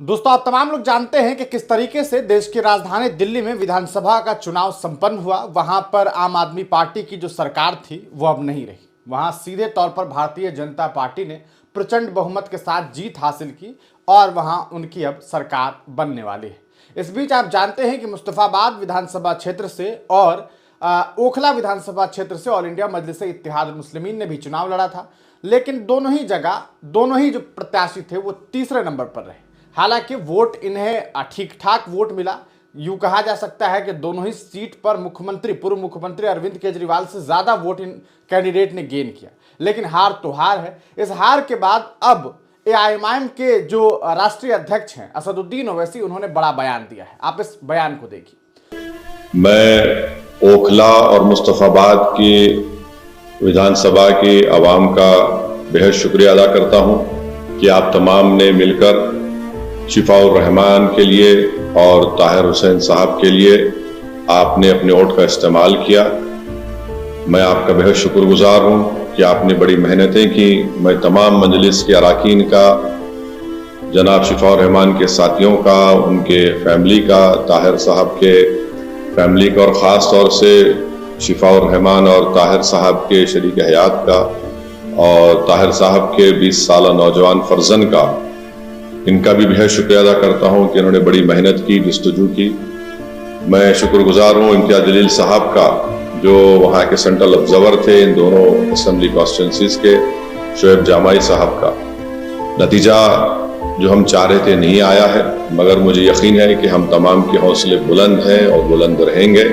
दोस्तों, आप तमाम लोग जानते हैं कि किस तरीके से देश की राजधानी दिल्ली में विधानसभा का चुनाव संपन्न हुआ। वहां पर आम आदमी पार्टी की जो सरकार थी वो अब नहीं रही। वहां सीधे तौर पर भारतीय जनता पार्टी ने प्रचंड बहुमत के साथ जीत हासिल की और वहां उनकी अब सरकार बनने वाली है। इस बीच आप जानते हैं कि मुस्तफाबाद विधानसभा क्षेत्र से और ओखला विधानसभा क्षेत्र से ऑल इंडिया मजलिस इत्तेहादुल मुस्लिमीन ने भी चुनाव लड़ा था, लेकिन दोनों ही जगह दोनों ही जो प्रत्याशी थे वो तीसरे नंबर पर रहे। हालांकि वोट इन्हें ठीक ठाक वोट मिला। यूं कहा जा सकता है कि दोनों ही सीट पर पूर्व मुख्यमंत्री अरविंद केजरीवाल से ज़्यादा वोट इन कैंडिडेट ने गेन किया, लेकिन हार तो हार है। इस हार के बाद अब एआईएमआईएम के जो राष्ट्रीय अध्यक्ष हैं असदुद्दीन ओवैसी, उन्होंने बड़ा बयान दिया है। आप इस बयान को देखिए। मैं ओखला और मुस्तफाबाद की विधानसभा की आवाम का बेहद शुक्रिया अदा करता हूं कि आप तमाम ने मिलकर शिफाउर रहमान के लिए और ताहिर हुसैन साहब के लिए आपने अपने वोट का इस्तेमाल किया। मैं आपका बेहद शुक्रगुजार हूं कि आपने बड़ी मेहनतें की। मैं तमाम मजलिस के अरकान का, जनाब शिफाउर रहमान के साथियों का, उनके फैमिली का, ताहिर साहब के फैमिली का और ख़ास तौर से शिफाउर रहमान और ताहिर साहब के शरीक हयात का और ताहिर साहब के 20 साला नौजवान फर्जन का, इनका भी बेहद शुक्रिया अदा करता हूं कि इन्होंने बड़ी मेहनत की, जस्तजू की। मैं शुक्रगुजार हूं इम्तियाज जलील साहब का, जो वहां के सेंट्रल ऑब्जर्वर थे इन दोनों असेंबली कॉन्स्टिट्यूंसीज के, शोएब जामाई साहब का। नतीजा जो हम चाह रहे थे नहीं आया है, मगर मुझे यकीन है कि हम तमाम के हौसले बुलंद हैं और बुलंद रहेंगे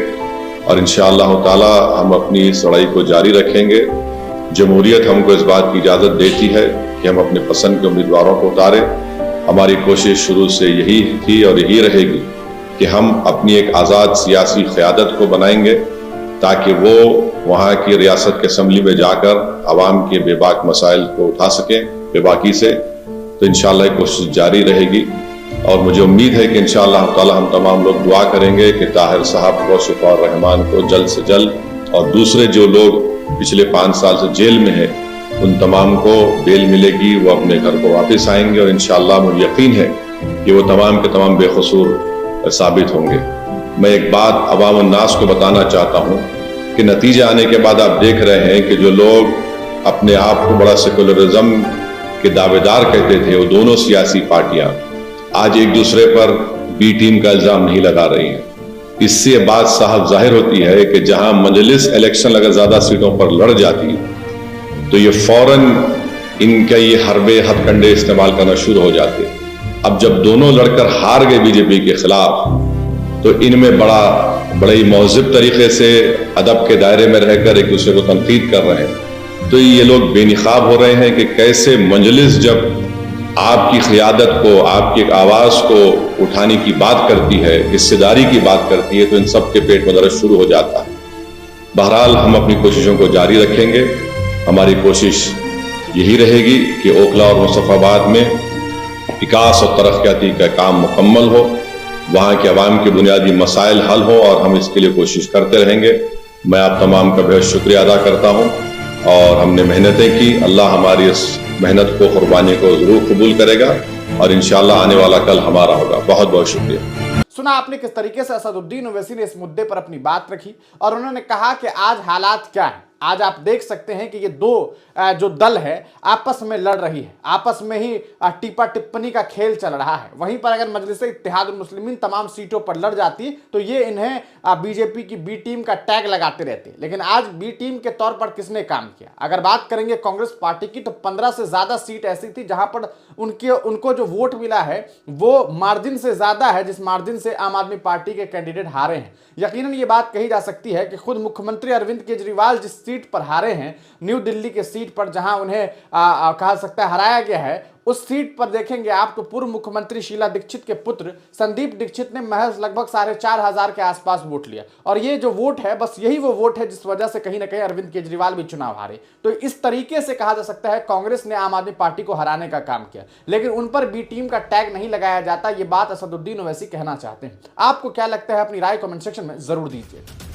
और इंशाअल्लाह ताला हम अपनी इस लड़ाई को जारी रखेंगे। जमहूरियत हमको इस बात की इजाज़त देती है कि हम अपने पसंद के उम्मीदवारों को उतारें। हमारी कोशिश शुरू से यही थी और यही रहेगी कि हम अपनी एक आज़ाद सियासी क़यादत को बनाएंगे ताकि वो वहाँ की रियासत के असम्बली में जाकर आवाम के बेबाक मसाइल को उठा सकें बेबाकी से। तो इंशाअल्लाह कोशिश जारी रहेगी और मुझे उम्मीद है कि इंशाअल्लाह ताला हम तमाम लोग दुआ करेंगे कि ताहिर साहब को, शिफाउर रहमान को जल्द से जल्द और दूसरे जो लोग पिछले 5 साल से जेल में हैं उन तमाम को बेल मिलेगी, वो अपने घर को वापस आएंगे और इंशाअल्लाह मुझे यकीन है कि वो तमाम के तमाम बेकसूर साबित होंगे। मैं एक बात अवाम उन्नास को बताना चाहता हूँ कि नतीजा आने के बाद आप देख रहे हैं कि जो लोग अपने आप को बड़ा सेकुलरिज्म के दावेदार कहते थे, वो दोनों सियासी पार्टियां आज एक दूसरे पर बी टीम का इल्ज़ाम नहीं लगा रही हैं। इससे बात साहब जाहिर होती है कि जहां मजलिस इलेक्शन अगर ज़्यादा सीटों पर लड़ जाती तो ये फौरन इनका ये हरबे हथकंडे इस्तेमाल करना शुरू हो जाते। अब जब दोनों लड़कर हार गए बीजेपी के खिलाफ, तो इनमें बड़ा ही महज़िब तरीके से अदब के दायरे में रहकर एक दूसरे को तनकीद कर रहे हैं। तो ये लोग बेनिकाब हो रहे हैं कि कैसे मजलिस जब आपकी क़यादत को, आपकी एक आवाज़ को उठाने की बात करती है, हिस्सेदारी की बात करती है, तो इन सब के पेट में दर्द शुरू हो जाता है। बहरहाल हम अपनी कोशिशों को जारी रखेंगे। हमारी कोशिश यही रहेगी कि ओखला और मुस्तफाबाद में विकास और तरक्याती का काम मुकम्मल हो, वहाँ के अवाम के बुनियादी मसाइल हल हो और हम इसके लिए कोशिश करते रहेंगे। मैं आप तमाम का बेहद शुक्रिया अदा करता हूँ और हमने मेहनतें की। अल्लाह हमारी इस मेहनत को, कुर्बानी को ज़रूर कबूल करेगा और इंशाअल्लाह आने वाला कल हमारा होगा। बहुत बहुत शुक्रिया। सुना आपने किस तरीके से असदुद्दीन ओवैसी ने इस मुद्दे पर अपनी बात रखी और उन्होंने कहा कि आज हालात क्या है। आज आप देख सकते हैं कि ये दो जो दल है आपस में लड़ रही है, आपस में ही टीपा टिप्पणी का खेल चल रहा है। वहीं पर अगर मजलिस इत्तेहादुल मुस्लिमीन तमाम सीटों पर लड़ जाती तो ये इन्हें बीजेपी की बी टीम का टैग लगाते रहते। लेकिन आज बी टीम के तौर पर किसने काम किया? अगर बात करेंगे कांग्रेस पार्टी की, तो 15 से ज़्यादा सीट ऐसी थी जहां पर उनको जो वोट मिला है वो मार्जिन से ज़्यादा है जिस मार्जिन से आम आदमी पार्टी के कैंडिडेट हारे हैं। यकीनन ये बात कही जा सकती है कि खुद मुख्यमंत्री अरविंद केजरीवाल जिस सीट पर हारे हैं, न्यू दिल्ली के सीट पर जहां उन्हें कहा सकता है हराया गया है, उस सीट पर देखेंगे आप तो पूर्व मुख्यमंत्री शीला दीक्षित के पुत्र संदीप दीक्षित ने महज लगभग 4,500 के आसपास वोट लिया। और ये जो वोट है, बस यही वो वोट है जिस वजह से कहीं ना कहीं अरविंद केजरीवाल भी चुनाव हारे। तो इस तरीके से कहा जा सकता है कांग्रेस ने आम आदमी पार्टी को हराने का काम किया, लेकिन उन पर बी टीम का टैग नहीं लगाया जाता। ये बात असदुद्दीन ओवैसी कहना चाहते हैं। आपको क्या लगता है? अपनी राय कमेंट सेक्शन में जरूर दीजिए।